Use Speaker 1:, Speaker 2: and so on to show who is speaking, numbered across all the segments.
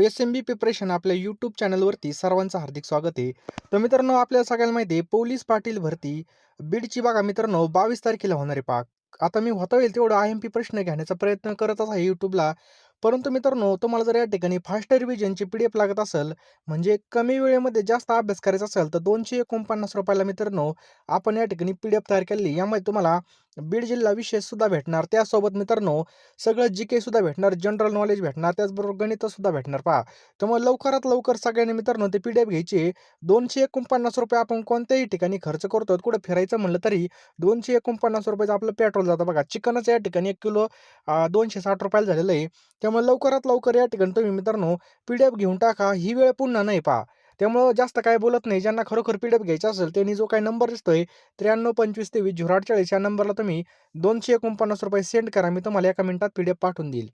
Speaker 1: एस-एम-बी preparation आपल्या YouTube चॅनलवरती सर्वांचं हार्दिक स्वागत आहे. तर मित्रांनो, आपल्याला सगळ्यांना माहिती आहे पोलीस पाटील भरती बीडची बघा मित्रांनो 22 तारखेला होणार आहे पहा. आता मी होता होईल तेवढं आय-एम-पी प्रश्न घेण्याचा प्रयत्न करतच आहे यूट्यूबला. परंतु मित्रांनो, तुम्हाला जर या ठिकाणी फास्ट रिव्हिजनची पी-डी-एफ लागत असेल, म्हणजे कमी वेळेमध्ये जास्त अभ्यास करायचा असेल, तर ₹249 ला मित्रांनो आपण या ठिकाणी पी-डी-एफ तयार केलेली. यामध्ये तुम्हाला बीड जिल्हा विशेष सुद्धा भेटणार. त्यासोबत मित्रांनो सगळं जी-के सुद्धा भेटणार, जनरल नॉलेज भेटणार, त्याचबरोबर गणितं सुद्धा भेटणार पहा. त्यामुळे लवकरात लवकर सगळ्यांनी मित्रांनो ते पी-डी-एफ घ्यायची. ₹249 आपण कोणत्याही ठिकाणी खर्च करतो. कुठं फिरायचं म्हणलं तरी ₹249 आपलं पेट्रोल जातं बघा. चिकनच या ठिकाणी 1 किलो ₹260 झालेलं आहे. त्यामुळे लवकरात लवकर या ठिकाणी तुम्ही मित्रांनो पी-डी-एफ घेऊन टाका. ही वेळ पुन्हा नाही पहा. त्यामुळं जास्त काय बोलत नाही. ज्यांना खरोखर पी-डी-एफ घ्यायचा असेल त्यांनी जो काही नंबर दिसतोय 9325230840 या नंबरला तुम्ही ₹249 सेंड करा. मी तुम्हाला एका मिनिटात पी-डी-एफ पाठवून देईल.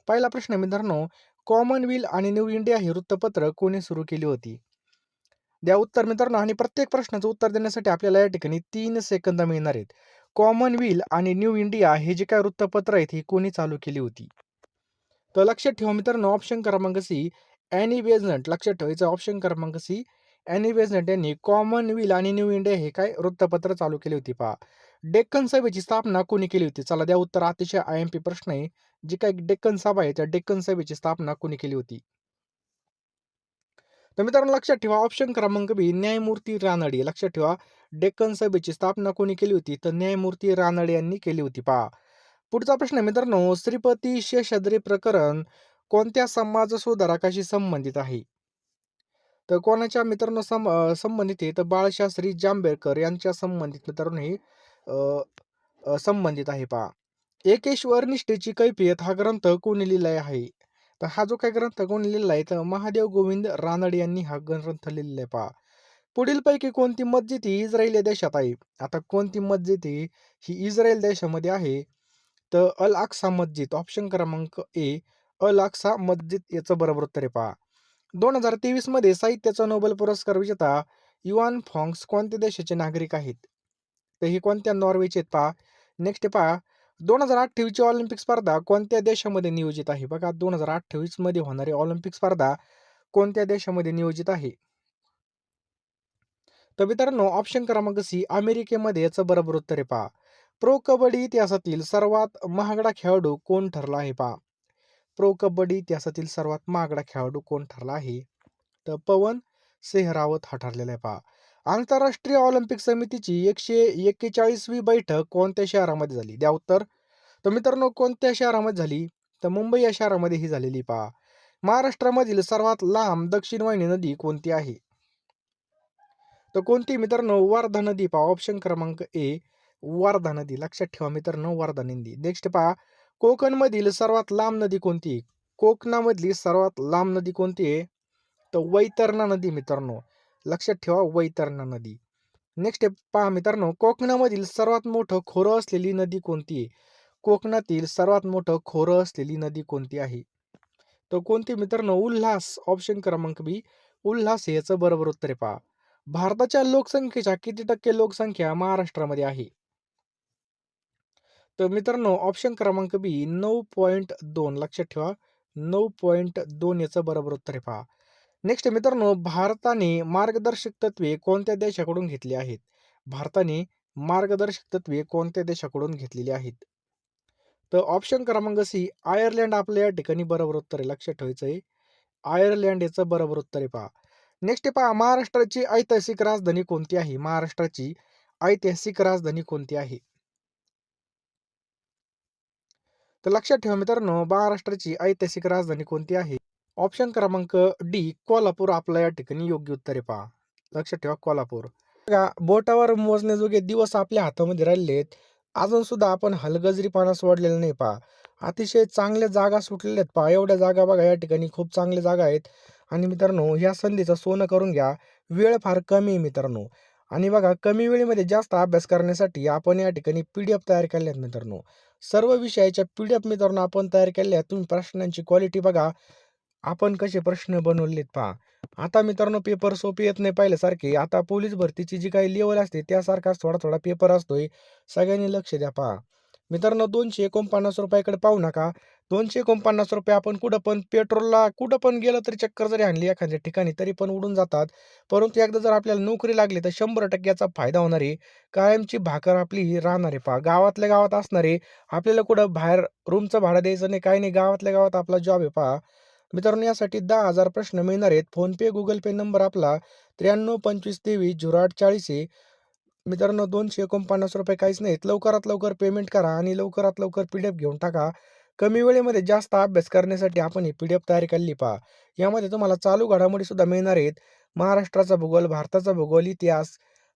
Speaker 1: पहिला प्रश्न मित्रांनो, कॉमनवेल्थ आणि न्यू इंडिया हे वृत्तपत्र कोणी सुरू केली होती? द्या उत्तर मित्रांनो आणि प्रत्येक प्रश्नाचं उत्तर देण्यासाठी आपल्याला या ठिकाणी 3 सेकंद मिळणार आहेत. कॉमनवेल्थ आणि न्यू इंडिया हे जे काही वृत्तपत्र आहेत, ही कोणी चालू केली होती? तर लक्षात ठेवा मित्रांनो, ऑप्शन क्रमांक सी ॲनी बेझंट. लक्षात ठेवायचं ऑप्शन क्रमांक सी ॲनी बेझंट यांनी कॉमनवेल्थ आणि न्यू इंडिया हे काय वृत्तपत्र चालू केली होती पहा. डेक्कन सभेची स्थापना कोणी केली होती? चला द्या उत्तर. अतिशय आय-एम-पी प्रश्न आहे. जी काही डेक्कन सभा आहे त्या डेक्कन सभेची स्थापना कोणी केली होती? तर मित्रांनो लक्षात ठेवा ऑप्शन क्रमांक बी न्यायमूर्ती रानडे. लक्षात ठेवा डेक्कन सभेची स्थापना कोणी केली होती? तर न्यायमूर्ती रानडे यांनी केली होती पहा. पुढचा प्रश्न आहे मित्रांनो, श्रीपती शेषाद्री प्रकरण कोणत्या समाज सुधारकाशी संबंधित आहे? तर कोणाच्या मित्रांनो संबंधित आहे? तर बाळशास्त्री जांभेडकर यांच्या संबंधित मित्रांनो हे अ, संबंधित आहे पहा. एकेश्वर निष्ठेची कैफियत हा ग्रंथ कोणी लिहिला आहे? तर हा जो काही ग्रंथ कोणी लिहिला आहे तर महादेव गोविंद रानडे यांनी हा ग्रंथ लिहिलेला आहे पहा. पुढीलपैकी कोणती मस्जिद ही इस्रायल या देशात आहे? आता कोणती मस्जिद ही इस्रायल देशामध्ये आहे? तर अल अक्सा मस्जिद. ऑप्शन क्रमांक ए अल अक्सा मस्जिद याचं बरोबर उत्तर आहे पहा. 2023 मध्ये साहित्याचा नोबेल पुरस्कार विजेता युआन फॉंग्स कोणत्या देशाचे नागरिक आहेत? तर हे कोणत्या नॉर्वेचे आहेत पहा. नेक्स्ट पहा 2028 ची ऑलिम्पिक स्पर्धा कोणत्या देशामध्ये नियोजित आहे? बघा 2028 मध्ये होणारी ऑलिम्पिक स्पर्धा कोणत्या देशामध्ये नियोजित आहे? तर मित्रांनो ऑप्शन क्रमांक सी अमेरिकेमध्ये याचं बरोबर उत्तर आहे पहा. प्रो कबड्डी इतिहासातील सर्वात महागडा खेळाडू कोण ठरला आहे पहा. प्रो कबड्डी इतिहासातील सर्वात महागडा खेळाडू कोण ठरला आहे? तर पवन सेहरावत हा ठरलेला आहे पहा. आंतरराष्ट्रीय ऑलिम्पिक समितीची 141वी बैठक कोणत्या शहरामध्ये झाली? द्या उत्तर. तर मित्रांनो कोणत्या शहरामध्ये झाली? तर मुंबई या शहरामध्ये ही झालेली पहा. महाराष्ट्रामधील सर्वात लांब दक्षिण वाहिनी नदी कोणती आहे? तर कोणती मित्रांनो वर्धा नदी पहा. ऑप्शन क्रमांक ए वर्धा नदी. लक्षात ठेवा मित्रांनो वर्धा नदी. नेक्स्ट पहा कोकणमधील सर्वात लांब नदी कोणती आहे? कोकणामधली सर्वात लांब नदी कोणती आहे? तर वैतरणा नदी मित्रांनो. लक्षात ठेवा वैतरणा नदी. नेक्स्ट पहा मित्रांनो कोकणामधील सर्वात मोठं खोरं असलेली नदी कोणती आहे? कोकणातील सर्वात मोठं खोरं असलेली नदी कोणती आहे? तर कोणती मित्रांनो उल्हास. ऑप्शन क्रमांक बी उल्हास हे याचं बरोबर उत्तर आहे पहा. भारताच्या लोकसंख्येच्या किती टक्के लोकसंख्या महाराष्ट्रामध्ये आहे? तर मित्रांनो ऑप्शन क्रमांक बी 9.2. लक्षात ठेवा 9.2 याचं बरोबर उत्तर आहे पहा. नेक्स्ट मित्रांनो भारताने मार्गदर्शक तत्त्वे कोणत्या देशाकडून घेतली आहेत? भारताने मार्गदर्शक तत्त्वे कोणत्या देशाकडून घेतलेली आहेत? तर ऑप्शन क्रमांक सी आयर्लंड आपल्या या ठिकाणी बरोबर उत्तर आहे. लक्षात ठेवायचं आहे आयर्लंड याचं बरोबर उत्तर आहे पहा. नेक्स्ट पहा महाराष्ट्राची ऐतिहासिक राजधानी कोणती आहे? महाराष्ट्राची ऐतिहासिक राजधानी कोणती आहे? तर लक्षात ठेवा मित्रांनो महाराष्ट्राची ऐतिहासिक राजधानी कोणती आहे? ऑप्शन क्रमांक डी कोल्हापूर आपलं या ठिकाणी योग्य उत्तर आहे पहा. लक्षात ठेवा कोल्हापूर. बघा बोटावर मोजण्याजोगे दिवस आपल्या हातामध्ये राहिलेले आहेत. अजून सुद्धा आपण हलगर्जीपणा सोडलेला नाही पहा. अतिशय चांगल्या जागा सुटलेल्या आहेत पहा. एवढ्या जागा बघा या ठिकाणी खूप चांगल्या जागा आहेत. आणि मित्रांनो ह्या संधीचं सोनं करून घ्या. वेळ फार कमी आहे मित्रांनो. आणि बघा कमी वेळेमध्ये जास्त अभ्यास करण्यासाठी आपण या ठिकाणी पी-डी-एफ तयार केले आहेत मित्रांनो. सर्व विषयाच्या पी-डी-एफ मित्रांनो आपण तयार केल्या आहेत. तुम्ही प्रश्नांची क्वालिटी बघा. आपण कसे प्रश्न बनवलेत पहा. आता मित्रांनो पेपर सोपे येत नाही पहिल्यासारखे. आता पोलीस भरतीची जी काही लेवल असते त्यासारखाच थोडा पेपर असतोय. सगळ्यांनी लक्ष द्या पहा. मित्रांनो ₹249 कडे पाहू नका. ₹249 आपण कुठं पण पेट्रोलला कुठं पण गेलं तरी चक्कर जरी आणली एखाद्या ठिकाणी तरी पण उडून जातात. परंतु एकदा जर आपल्याला नोकरी लागली तर 100% याचा फायदा होणार आहे. कायमची भाकर आपली ही राहणार आहे पहा. गावातल्या गावात असणार आहे. आपल्याला कुठं बाहेर रूमचं भाडं द्यायचं नाही, काही नाही. गावातल्या गावात आपला जॉब आहे पहा. मित्रांनो यासाठी 10,000 प्रश्न मिळणार आहेत. फोनपे, Google पे नंबर आपला 9325230840 आहे. मित्रांनो ₹249 काहीच नाहीत. लवकरात लवकर पेमेंट करा आणि लवकरात लवकर पी-डी-एफ घेऊन टाका. कमी वेळेमध्ये जास्त अभ्यास करण्यासाठी आपण ही पी-डी-एफ तयारी केलेली पहा. यामध्ये तुम्हाला चालू घडामोडीसुद्धा मिळणार आहेत. महाराष्ट्राचा भूगोल, भारताचा भूगोल, इतिहास,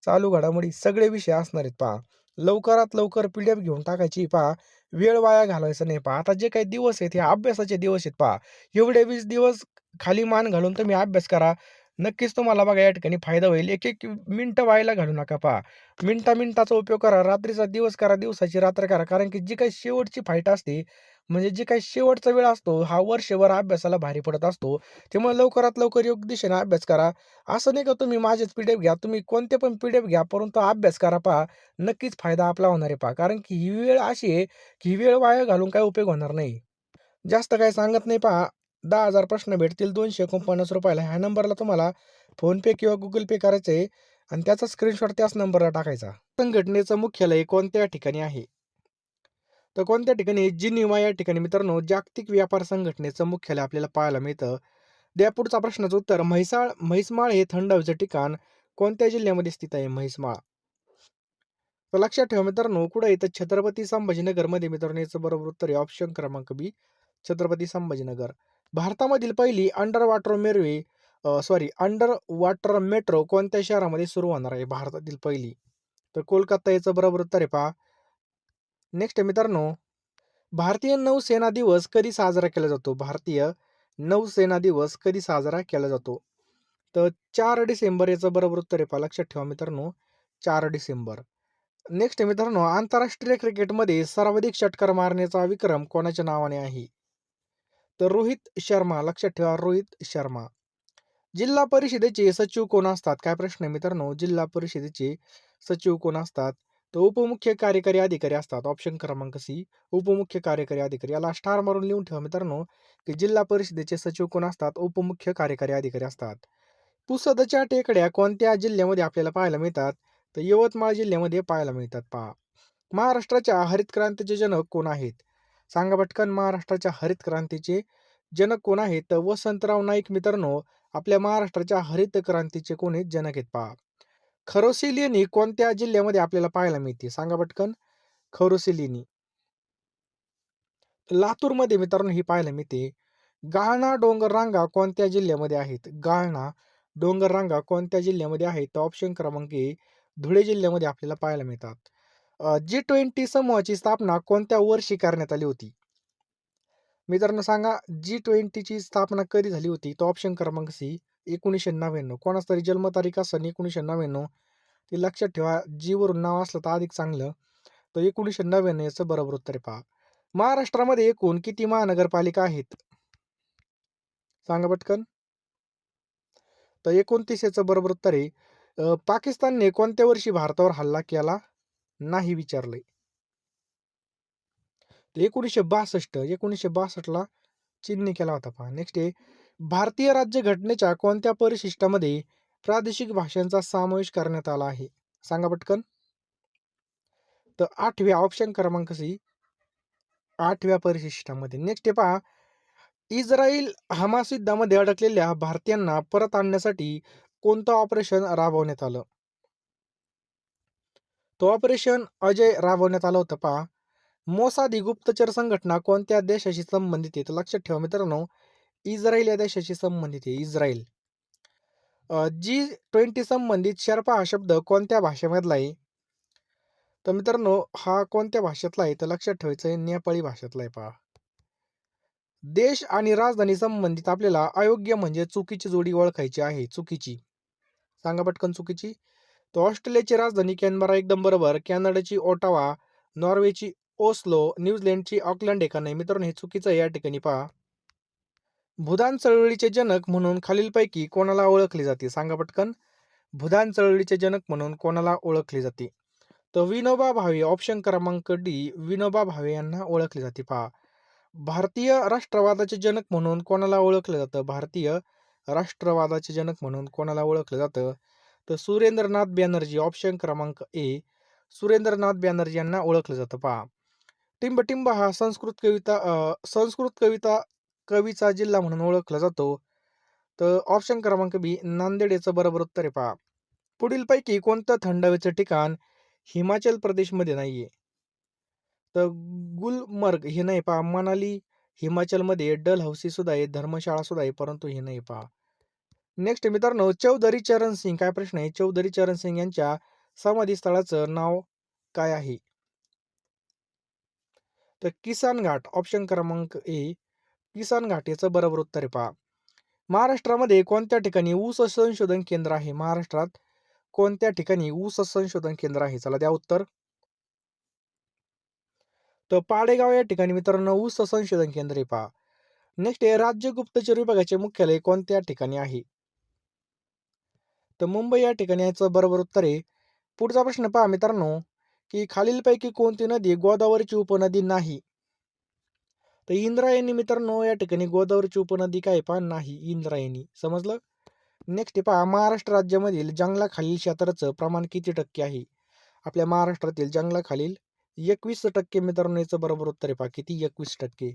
Speaker 1: चालू घडामोडी सगळे विषय असणार आहेत पहा. लवकरात लवकर पी-डी-एफ घेऊन टाकायची पहा. वेळ वाया घालवायचा नाही पहा. आता जे काही दिवस आहेत हे अभ्यासाचे दिवस आहेत पहा. एवढे 20 दिवस खाली मान घालून तुम्ही अभ्यास करा. नक्कीच तुम्हाला बघा या ठिकाणी फायदा होईल. एक-एक मिनिटं व्हायला घालू नका पहा. मिनिटा-मिनिटाचा उपयोग करा. रात्रीचा दिवस करा, दिवसाची रात्र करा. कारण की जी काही शेवटची फाईट असते, म्हणजे जी काही शेवटचा वेळ असतो, हा वर्षभर अभ्यासाला भारी पडत असतो. त्यामुळे लवकरात लवकर योग्य दिशेने अभ्यास करा. असं नाही का तुम्ही माझेच पी-डी-एफ घ्या, तुम्ही कोणते पण पी-डी-एफ घ्या, परंतु अभ्यास करा पहा. नक्कीच फायदा आपला होणार आहे पहा. कारण की ही वेळ अशी आहे, की ही वेळ वाया घालून काही उपयोग होणार नाही. जास्त काही सांगत नाही पहा. 10,000 प्रश्न भेटतील ₹249 ला. ह्या नंबरला तुम्हाला फोनपे किंवा Google पे करायचं आहे आणि त्याचा स्क्रीनशॉट त्याच नंबरला टाकायचा. संघटनेचं मुख्यालय कोणत्या ठिकाणी आहे? तर कोणत्या ठिकाणी? जिनिव्हा या ठिकाणी मित्रांनो जागतिक व्यापार संघटनेचं मुख्यालय आपल्याला पाहायला मिळतं. द्या पुढचा प्रश्नाचं उत्तर. म्हैसमाळ हे थंड हवेचं ठिकाण कोणत्या जिल्ह्यामध्ये स्थित आहे? म्हैसमाळ. तर लक्षात ठेवा मित्रांनो, कुठं आहे तर छत्रपती संभाजीनगरमध्ये. मित्रांनो याचं बरोबर उत्तर आहे ऑप्शन क्रमांक बी, छत्रपती संभाजीनगर. भारतामधील पहिली अंडर वॉटर मेट्रो कोणत्या शहरामध्ये सुरू होणार आहे? भारतातील पहिली. तर कोलकाता याचं बरोबर उत्तर आहे पहा. नेक्स्ट आहे मित्रांनो, भारतीय नौसेना दिवस कधी साजरा केला जातो? भारतीय नौसेना दिवस कधी साजरा केला जातो? तर 4 डिसेंबर याचं बरोबर उत्तर आहे पहा. लक्षात ठेवा मित्रांनो, 4 डिसेंबर. नेक्स्ट आहे मित्रांनो, आंतरराष्ट्रीय क्रिकेटमध्ये सर्वाधिक षटकार मारण्याचा विक्रम कोणाच्या नावाने आहे? तर रोहित शर्मा. लक्षात ठेवा, रोहित शर्मा. जिल्हा परिषदेचे सचिव कोण असतात? काय प्रश्न आहे मित्रांनो, जिल्हा परिषदेचे सचिव कोण असतात? तर उपमुख्य कार्यकारी अधिकारी असतात. ऑप्शन क्रमांक सी, उपमुख्य कार्यकारी अधिकारी. याला स्टार मारून लिहून ठेवा मित्रांनो, की जिल्हा परिषदेचे सचिव कोण असतात? उपमुख्य कार्यकारी अधिकारी असतात. पुसदच्या टेकड्या कोणत्या जिल्ह्यामध्ये आपल्याला पाहायला मिळतात? तर यवतमाळ जिल्ह्यामध्ये पाहायला मिळतात पहा. महाराष्ट्राच्या हरित क्रांतीचे जनक कोण आहेत? सांगा पटकन, महाराष्ट्राच्या हरित क्रांतीचे जनक कोण आहेत? तर वसंतराव नाईक. मित्रांनो आपल्या महाराष्ट्राच्या हरित क्रांतीचे कोण आहेत? जनक आहेत पहा. खरोसी लेणी कोणत्या जिल्ह्यामध्ये आपल्याला पाहायला मिळते? सांगा पटकन, खरोसी लेणी. लातूरमध्ये मित्रांनो ही पाहायला मिळते. गाळणा डोंगररांगा कोणत्या जिल्ह्यामध्ये आहेत? गाळणा डोंगररांगा कोणत्या जिल्ह्यामध्ये आहेत? तर ऑप्शन क्रमांक ए, धुळे जिल्ह्यामध्ये आपल्याला पाहायला मिळतात. G20 समूहाची स्थापना कोणत्या वर्षी करण्यात आली होती? मित्रांनो सांगा, G20ची स्थापना कधी झाली होती? तो ऑप्शन क्रमांक सी, 1999. कोणाचा तरी जन्मतारीख असेल 1999, ते लक्षात ठेवा. जी वरून नाव असलं तर अधिक चांगलं. तर 1999 याचं बरोबर उत्तर आहे पहा. महाराष्ट्रामध्ये एकूण किती महानगरपालिका आहेत? सांगा पटकन. तर 29 याचं बरोबर उत्तर आहे. पाकिस्तानने कोणत्या वर्षी भारतावर हल्ला केला नाही विचारलंय? 1962 चीनने केला होता पहा. नेक्स्ट आहे, भारतीय राज्यघटनेच्या कोणत्या परिशिष्टामध्ये प्रादेशिक भाषांचा समावेश करण्यात आला आहे? सांगा पटकन. तर 8व्या, ऑप्शन क्रमांक सी, 8व्या परिशिष्टामध्ये. नेक्स्ट आहे पहा, इस्रायल हमास युद्धामध्ये अडकलेल्या भारतीयांना परत आणण्यासाठी कोणतं ऑपरेशन राबवण्यात आलं? तो ऑपरेशन अजय राबवण्यात आलं होतं पहा. मोसाद ही गुप्तचर संघटना कोणत्या देशाशी संबंधित आहे? तर लक्षात ठेवा मित्रांनो, इस्रायल या देशाशी संबंधित आहे. इस्रायल. G20 संबंधित शेर्पा हा शब्द कोणत्या भाषेमधला आहे? तर मित्रांनो हा कोणत्या भाषेतला आहे? तर लक्षात ठेवायचं आहे, नेपाळी भाषेतला आहे पहा. देश आणि राजधानी संबंधित आपल्याला अयोग्य म्हणजे चुकीची जोडी ओळखायची आहे. चुकीची. सांगा पटकन चुकीची. तर ऑस्ट्रेलियाची राजधानी कॅनबरा एकदम बरोबर. कॅनडाची ओटावा, नॉर्वेची ओस्लो, न्यूझीलंडची ऑकलंड आहे का नाही? मित्रांनो हे चुकीचं आहे या ठिकाणी पहा. भूदान चळवळीचे जनक म्हणून खालीलपैकी कोणाला ओळखले जाते? सांगा पटकन. भूदान चळवळीचे जनक म्हणून कोणाला ओळखले जाते? तर विनोबा भावे. ऑप्शन क्रमांक डी, विनोबा भावे यांना ओळखले जाते पहा. भारतीय राष्ट्रवादाचे जनक म्हणून कोणाला ओळखलं जातं? भारतीय राष्ट्रवादाचे जनक म्हणून कोणाला ओळखलं जातं? तर सुरेंद्रनाथ बॅनर्जी. ऑप्शन क्रमांक ए, सुरेंद्रनाथ बॅनर्जी यांना ओळखलं जातं. पहा, टिंबटिंब हा संस्कृत कविता कवीचा जिल्हा म्हणून ओळखला जातो. तर ऑप्शन क्रमांक बी, नांदेड याचं बरोबर उत्तर आहे. पहा, पुढीलपैकी कोणतं थंड हवेचं ठिकाण हिमाचल प्रदेशमध्ये नाहीये? तर गुलमर्ग हे नाही. पहा, मनाली हिमाचलमध्ये, डल हौसी सुद्धा आहे, धर्मशाळा सुद्धा आहे, परंतु हे नाही. पहा, नेक्स्ट मित्रांनो, चौधरी चरण सिंग. काय प्रश्न आहे? चौधरी चरण सिंग यांच्या समाधी स्थळाचं नाव काय आहे? तर किसान घाट. ऑप्शन क्रमांक ए, किसान घाट याचं बरोबर उत्तर आहे. पहा, महाराष्ट्रामध्ये कोणत्या ठिकाणी ऊस संशोधन केंद्र आहे? महाराष्ट्रात कोणत्या ठिकाणी ऊस संशोधन केंद्र आहे? चला द्या उत्तर. तर पाडेगाव या ठिकाणी मित्रांनो ऊस संशोधन केंद्र आहे. पहा, नेक्स्ट आहे, राज्य गुप्तचर विभागाचे मुख्यालय कोणत्या ठिकाणी आहे? तर मुंबई या ठिकाणी याचं बरोबर उत्तर आहे. पुढचा प्रश्न पहा मित्रांनो, की खालीलपैकी कोणती नदी गोदावरीची उपनदी नाही? तर इंद्रायणी मित्रांनो या ठिकाणी गोदावरीची उपनदी काय? पहा, नाही, इंद्रायणी. समजलं? नेक्स्ट पहा, महाराष्ट्र राज्यामधील जंगलाखालील क्षेत्राचं प्रमाण किती टक्के आहे? आपल्या महाराष्ट्रातील जंगलाखालील 21% मित्रांनो याचं बरोबर उत्तर आहे. पहा, किती? 21%.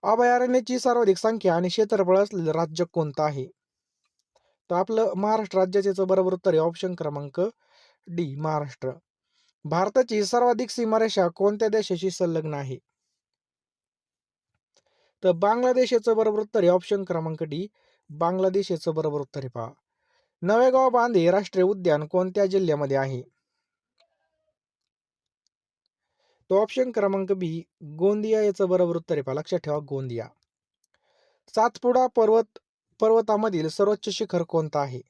Speaker 1: अभयारण्याची सर्वाधिक संख्या आणि क्षेत्रफळ असलेलं राज्य कोणतं आहे? तर आपलं महाराष्ट्र राज्याचे याचं बरोबर उत्तर आहे. ऑप्शन क्रमांक डी, महाराष्ट्र. भारताची सर्वाधिक सीमारेषा कोणत्या देशाशी संलग्न आहे? तर बांगलादेश याचं बरोबर उत्तर आहे. ऑप्शन क्रमांक डी, बांगलादेश याचं बरोबर उत्तर आहे. पहा, नवेगाव बांधे राष्ट्रीय उद्यान कोणत्या जिल्ह्यामध्ये आहे? तो ऑप्शन क्रमांक बी, गोंदिया याचं बरोबर उत्तर आहे. पहा, लक्षात ठेवा, गोंदिया. सातपुडा पर्वतामधील सर्वोच्च शिखर कोणतं आहे?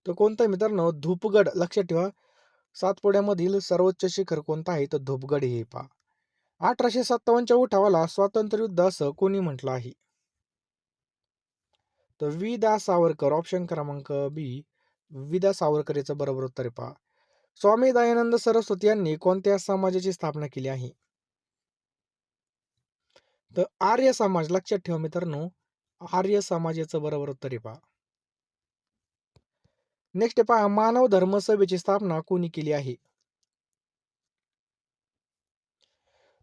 Speaker 1: तर कोणतं आहे मित्रांनो? धूपगड. लक्षात ठेवा, सातपुड्यामधील सर्वोच्च शिखर कोणतं आहे? तर धूपगड हे. पहा, 1857च्या उठावाला स्वातंत्र्य युद्ध असं कोणी म्हटलं आहे? तर वि. दा. सावरकर. ऑप्शन क्रमांक बी, वि. दा. सावरकर याचं बरोबर उत्तर आहे. पहा, स्वामी दयानंद सरस्वती यांनी कोणत्या समाजाची स्थापना केली आहे? तर आर्य समाज. लक्षात ठेवा मित्रांनो, आर्य समाज याचं बरोबर उत्तर आहे. पहा, नेक्स्ट पहा, मानव धर्म सभेची स्थापना कोणी केली आहे?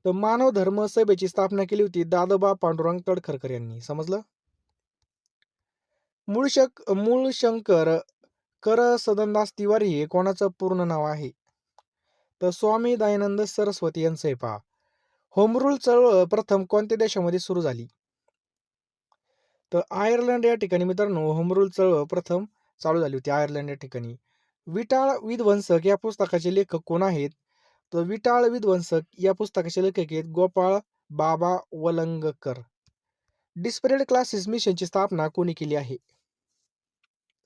Speaker 1: तर मानव धर्म सभेची स्थापना केली होती दादोबा पांडुरंग तडखरकर यांनी. समजलं? मूळशंकर कर सदनदास तिवारी हे कोणाचं पूर्ण नाव आहे? तर स्वामी दयानंद सरस्वती यांचं आहे. पहा, होम रूल चळवळ प्रथम कोणत्या देशामध्ये सुरू झाली? तर आयर्लंड या ठिकाणी मित्रांनो होम रूल चळवळ प्रथम चालू झाली होती, आयर्लंड या ठिकाणी. विटाळ विध्वंसक या पुस्तकाचे लेखक कोण आहेत? तर विटाळ विध्वंसक या पुस्तकाचे लेखक आहेत गोपाळ बाबा वलंगकर. डिस्परेड क्लासेस मिशनची स्थापना कोणी केली आहे?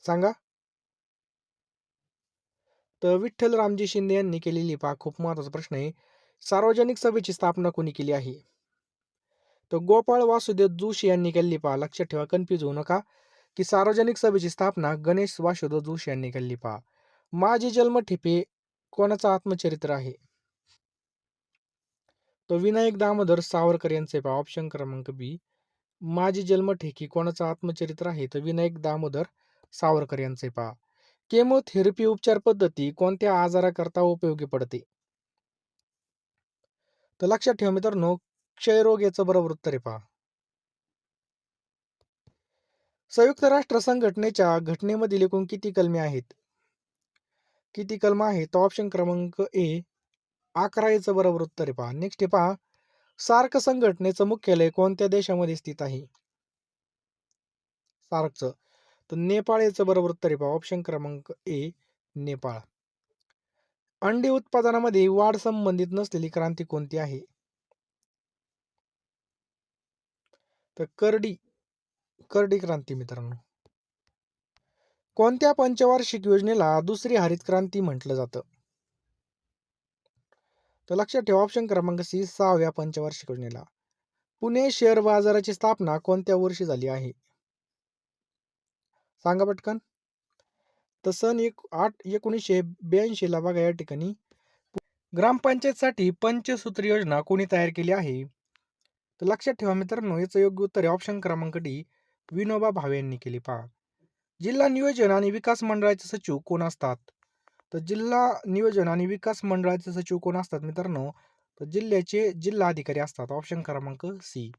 Speaker 1: सांगा. तर विठ्ठल रामजी शिंदे यांनी केलेली. पहा, खूप महत्वाचा प्रश्न आहे. सार्वजनिक सभेची स्थापना कोणी केली आहे? तर गोपाळ वासुदेव जोशी यांनी केली. पहा, लक्षात ठेवा, कन्फ्यूज होऊ नका, की सार्वजनिक सभेची स्थापना गणेश वासुदेव जोशी यांनी केली. पहा, माझे जन्मठेपे कोणाचं आत्मचरित्र आहे? तो विनायक दामोदर सावरकर यांचे. पहा, ऑप्शन क्रमांक बी, माझी जन्मठेकी कोणाचं आत्मचरित्र आहे? तर विनायक दामोदर सावरकर यांचे. पहा, केमोथेरपी उपचार पद्धती कोणत्या आजाराकरता उपयोगी पडते? तर लक्षात ठेवा मित्रांनो, क्षयरोग याचं बरोबर उत्तर आहे. पहा, संयुक्त राष्ट्र संघटनेच्या घटनेमधील एकूण किती कलमे आहेत? किती कलम आहेत? तर ऑप्शन क्रमांक ए, 11 याचं बरोबर उत्तर आहे. पहा, नेक्स्ट आहे. पहा, सार्क संघटनेचं मुख्यालय कोणत्या देशामध्ये स्थित आहे? सार्कचं. तर नेपाळ याचं बरोबर उत्तर आहे. पहा, ऑप्शन क्रमांक ए, नेपाळ. अंडी उत्पादनामध्ये वाढ संबंधित नसलेली क्रांती कोणती आहे? तर करडी क्रांती मित्रांनो. कोणत्या पंचवार्षिक योजनेला दुसरी हरित क्रांती म्हटलं जातं? तर लक्षात ठेवा, ऑप्शन क्रमांक सी, 6व्या पंचवार्षिक योजनेला. पुणे शेअर बाजाराची स्थापना कोणत्या वर्षी झाली आहे? सांगा पटकन. तर सन 1982 ला बघा या ठिकाणी ग्रामपंचायतसाठी पंचसूत्री योजना कोणी तयार केली आहे? तर लक्षात ठेवा मित्रांनो, याचं योग्य उत्तर आहे ऑप्शन क्रमांक डी, विनोबा भावे यांनी केली. पहा, जिल्हा नियोजन आणि विकास मंडळाचे सचिव कोण असतात? तर जिल्हा नियोजन आणि विकास मंडळाचे सचिव कोण असतात मित्रांनो? तर जिल्ह्याचे जिल्हा अधिकारी असतात. ऑप्शन क्रमांक सी.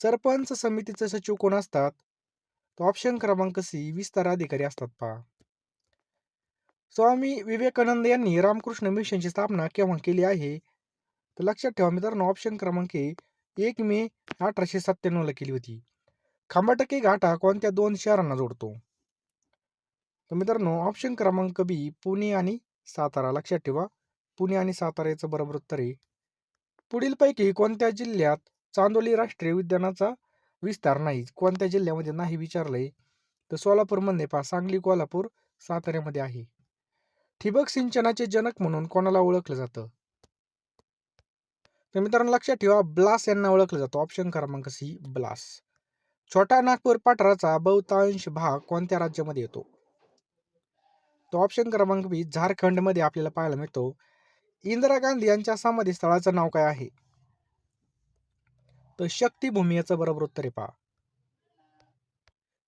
Speaker 1: सरपंच समितीचे सचिव कोण असतात? तर ऑप्शन क्रमांक सी, विस्तार अधिकारी असतात. पहा, स्वामी विवेकानंद यांनी रामकृष्ण मिशनची स्थापना केव्हा केली आहे? तर लक्षात ठेवा मित्रांनो, ऑप्शन क्रमांक ए, 1 मे 1897 ला केली होती. खंबाटकी घाट हा कोणत्या दोन शहरांना जोडतो? तर मित्रांनो, ऑप्शन क्रमांक बी, पुणे आणि सातारा. लक्षात ठेवा, पुणे आणि सातारा याचं बरोबर उत्तर आहे. पुढीलपैकी कोणत्या जिल्ह्यात चांदोली राष्ट्रीय उद्यानाचा विस्तार नाही? कोणत्या जिल्ह्यामध्ये नाही विचारलंय? तर सोलापूरमध्ये. पहा, सांगली, कोल्हापूर, साताऱ्यामध्ये आहे. ठिबक सिंचनाचे जनक म्हणून कोणाला ओळखलं जातं? तर मित्रांनो लक्षात ठेवा, ब्लास यांना ओळखलं जातं. ऑप्शन क्रमांक सी, ब्लास. छोटा नागपूर पठाराचा बहुतांश भाग कोणत्या राज्यामध्ये येतो? तो ऑप्शन क्रमांक बी, झारखंडमध्ये आपल्याला पाहायला मिळतो. इंदिरा गांधी यांच्या समाधी स्थळाचं नाव काय आहे? तर शक्तीभूमी याचं बरोबर उत्तर आहे. पहा,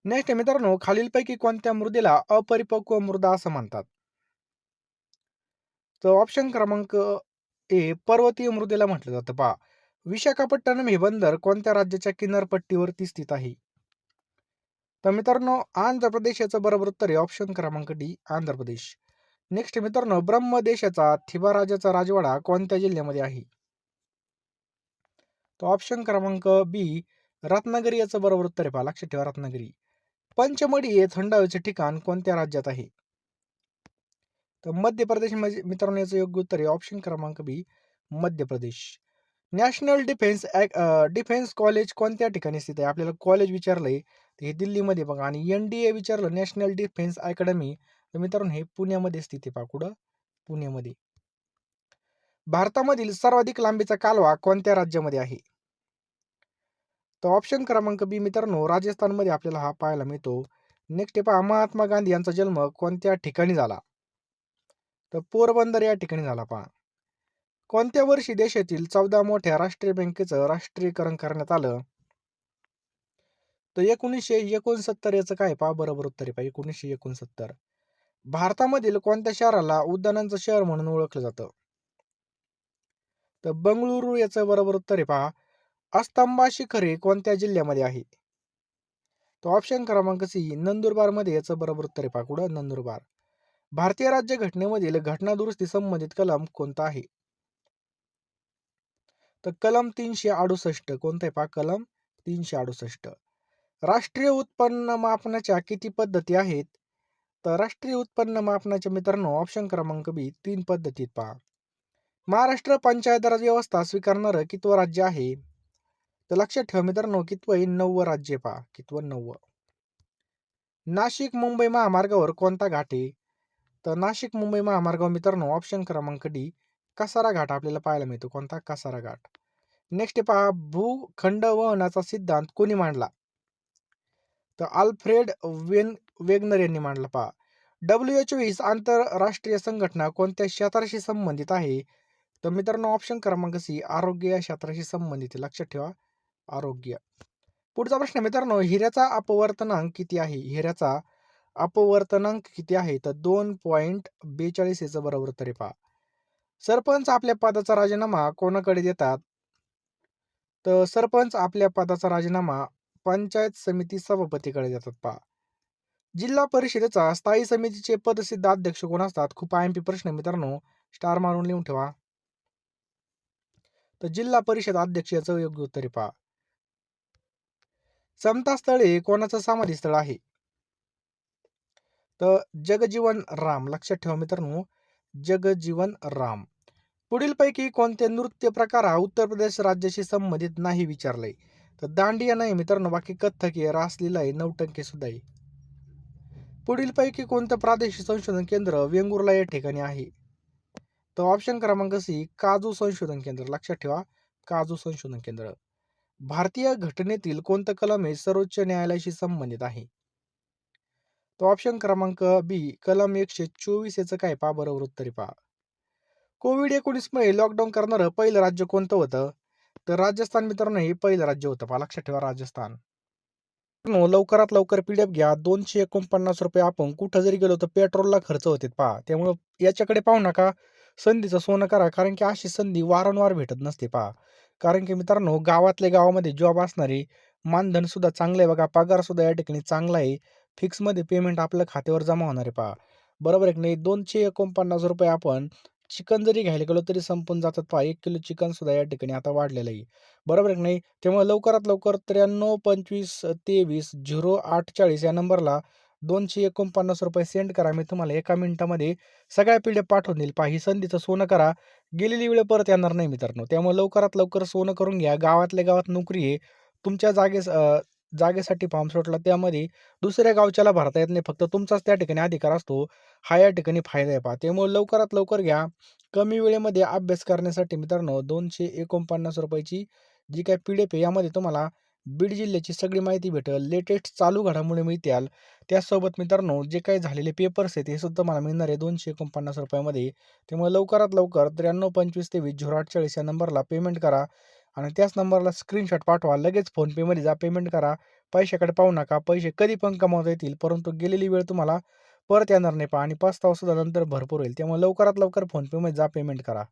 Speaker 1: नेक्स्ट मित्रांनो, खालीलपैकी कोणत्या मृदेला अपरिपक्व मृदा असं म्हणतात? तर ऑप्शन क्रमांक ए, पर्वतीय मृदेला म्हटलं जातं. पहा, विशाखापट्टणम हे बंदर कोणत्या राज्याच्या किनारपट्टीवरती स्थित आहे? तर मित्रांनो, आंध्र प्रदेश याचं बरोबर उत्तर आहे. ऑप्शन क्रमांक डी, आंध्र प्रदेश. नेक्स्ट मित्रांनो, ब्रह्मदेशाचा थिबाराजाचा राजवाडा कोणत्या जिल्ह्यामध्ये आहे? तो ऑप्शन क्रमांक बी, रत्नागिरी याचं बरोबर उत्तर आहे. पहा, लक्षात ठेवा, रत्नागिरी. पंचमढी हे थंड हवेचे ठिकाण कोणत्या राज्यात आहे? तर मध्य प्रदेश मध्ये मित्रांनो याचं योग्य उत्तर आहे. ऑप्शन क्रमांक बी, Madhya Pradesh. National defence college कोणत्या ठिकाणी स्थित आहे? आपल्याला कॉलेज विचारलंय, तर हे दिल्लीमध्ये बघा. आणि NDA विचारलं, नॅशनल डिफेन्स अकॅडमी, तर मित्रांनो हे पुण्यामध्ये स्थित आहे. पहा, कुठं? पुण्यामध्ये. भारतामधील सर्वाधिक लांबीचा कालवा कोणत्या राज्यामध्ये आहे? तर ऑप्शन क्रमांक बी मित्रांनो, राजस्थानमध्ये आपल्याला हा पाहायला मिळतो. नेक्स्ट पहा, महात्मा गांधी यांचा जन्म कोणत्या ठिकाणी झाला? तर पोरबंदर या ठिकाणी झाला. पहा, कोणत्या वर्षी देशातील 14 मोठ्या राष्ट्रीय बँकेचं राष्ट्रीयकरण करण्यात आलं? तर 1969 याचं काय? पहा, बरोबर उत्तर आहे. पहा, 1969. भारतामधील कोणत्या शहराला उद्यानांचं शहर म्हणून ओळखलं जातं? तर बंगळुरू याचं बरोबर उत्तर आहे. पहा, अस्तंबा शिखरे कोणत्या जिल्ह्यामध्ये आहे? तो ऑप्शन क्रमांक सी, नंदुरबार मध्ये याचं बरोबर उत्तर आहे. पहा, कुठं? नंदुरबार. भारतीय राज्यघटनेमधील घटना दुरुस्ती संबंधित कलम कोणता आहे? तर कलम 368. कोणता आहे? पहा, कलम 368. राष्ट्रीय उत्पन्न मापनाच्या किती पद्धती आहेत? तर राष्ट्रीय उत्पन्न मापनाच्या मित्रांनो, ऑप्शन क्रमांक बी, 3 पद्धतीत. पहा, महाराष्ट्र पंचायत राज व्यवस्था स्वीकारणारं कितवं राज्य आहे? तर लक्षात ठेवा मित्रांनो, कितवं आहे? 9वं राज्य. पहा, कितवं? 9वं. नाशिक मुंबई महामार्गावर कोणता घाट आहे? तर नाशिक मुंबई महामार्गावर मित्रांनो, ऑप्शन क्रमांक डी, कसारा घाट आपल्याला पाहायला मिळतो. कोणता? कसारा घाट. नेक्स्ट पहा, भूखंड वहनाचा सिद्धांत कोणी मांडला? तर अल्फ्रेड वेगनर यांनी मांडला. पहा, WHO ही आंतरराष्ट्रीय संघटना कोणत्या क्षेत्राशी संबंधित आहे? तर मित्रांनो, ऑप्शन क्रमांक सी, आरोग्य या क्षेत्राशी संबंधित आहे. लक्षात ठेवा, आरोग्य. पुढचा प्रश्न मित्रांनो, हिऱ्याचा अपवर्तनांक किती आहे? हिऱ्याचा अपवर्तनांक किती आहे? तर 2.42 याचं बरोबर उत्तर आहे. पहा, सरपंच आपल्या पदाचा राजीनामा कोणाकडे देतात? तर सरपंच आपल्या पदाचा राजीनामा पंचायत समिती सभापतीकडे देतात. पहा, जिल्हा परिषदेचा स्थायी समितीचे पदसिद्ध अध्यक्ष कोण असतात? खूप IMP प्रश्न मित्रांनो, स्टार मारून लिहून ठेवा. तर जिल्हा परिषद अध्यक्ष याचं योग्य उत्तर आहे. पहा, समता स्थळ हे कोणाचं समाधी स्थळ आहे? तर जगजीवन राम. लक्षात ठेवा मित्रांनो, जगजीवन राम. पुढीलपैकी कोणते नृत्य प्रकार हा उत्तर प्रदेश राज्याशी संबंधित नाही विचारलंय? तर दांडिया नाही मित्रांनो, बाकी कथ्थक आहे, रासलीला आहे, नौटंकी सुद्धा आहे. पुढीलपैकी कोणतं प्रादेशिक संशोधन केंद्र वेंगुर्ला या ठिकाणी आहे? तर ऑप्शन क्रमांक सी, काजू संशोधन केंद्र. लक्षात ठेवा, काजू संशोधन केंद्र. भारतीय घटनेतील कोणतं कलम हे सर्वोच्च न्यायालयाशी संबंधित आहे? तो ऑप्शन क्रमांक बी, कलम 124 याचं काय? पहा, बरोबर उत्तर आहे. पहा, कोविड-19 लॉकडाऊन करणारं पहिलं राज्य कोणतं होतं? तर राजस्थान मित्रांनो हे पहिलं राज्य होतं पहा. लक्षात ठेवा राजस्थान. मित्रांनो, लवकरात लवकर पी-डी-एफ घ्या. ₹249 आपण कुठं जरी गेलो तर पेट्रोलला खर्च होतात पहा. त्यामुळं याच्याकडे पाहू नका. संधीचं सोनं करा. कारण की अशी संधी वारंवार भेटत नसते पहा. कारण की मित्रांनो गावातल्या गावामध्ये जॉब असणारे मानधन सुद्धा चांगलं आहे बघा. पगार सुद्धा या ठिकाणी चांगला आहे. फिक्समध्ये पेमेंट आपल्या खात्यावर जमा होणार आहे पहा. बरोबर आहे की नाही? ₹249 आपण चिकन जरी घ्यायला गेलो तरी संपून जातात पहा. 1 किलो चिकन सुद्धा या ठिकाणी आता वाढलेलं आहे. बरोबर आहे की नाही? त्यामुळे लवकरात लवकर 93 25 23 0840 या नंबरला ₹249 सेंड करा. मी तुम्हाला एका मिनिटामध्ये सगळ्या पी-डी-एफ पाठवून देईल. पहा ही संधीचं सोनं करा. गेलेली वेळ परत येणार नाही मित्रांनो. त्यामुळे लवकरात लवकर सोनं करून घ्या. गावातल्या गावात नोकरी आहे. तुमच्या जागेसाठी फॉर्म सुटला त्यामध्ये दुसऱ्या गावच्याला भरता येत नाही. फक्त तुमचाच त्या ठिकाणी अधिकार असतो. हा या ठिकाणी फायदा आहे पहा. त्यामुळे लवकरात लवकर घ्या. कमी वेळेमध्ये अभ्यास करण्यासाठी मित्रांनो ₹249 ची जी काही पी-डी-एफ आहे यामध्ये तुम्हाला बीड जिल्ह्याची सगळी माहिती भेटेल. लेटेस्ट चालू घडामोडी मिळतील. त्याचसोबत मित्रांनो जे काही झालेले पेपर्स आहेत हे सुद्धा मला मिळणार आहे ₹249 मध्ये. त्यामुळे लवकरात लवकर 93 25 23 0840 या नंबरला पेमेंट करा आणि त्याच नंबरला स्क्रीनशॉट पाठवा. लगेच फोनपेमध्ये जा पेमेंट करा. पैशाकडे पाहू नका. पैसे कधी पण कमवता येतील, परंतु गेलेली वेळ तुम्हाला परत येणार नाही पहा आणि पस्तावा सुद्धा नंतर भरपूर होईल. त्यामुळे लवकरात लवकर फोनपेमध्ये जा पेमेंट करा.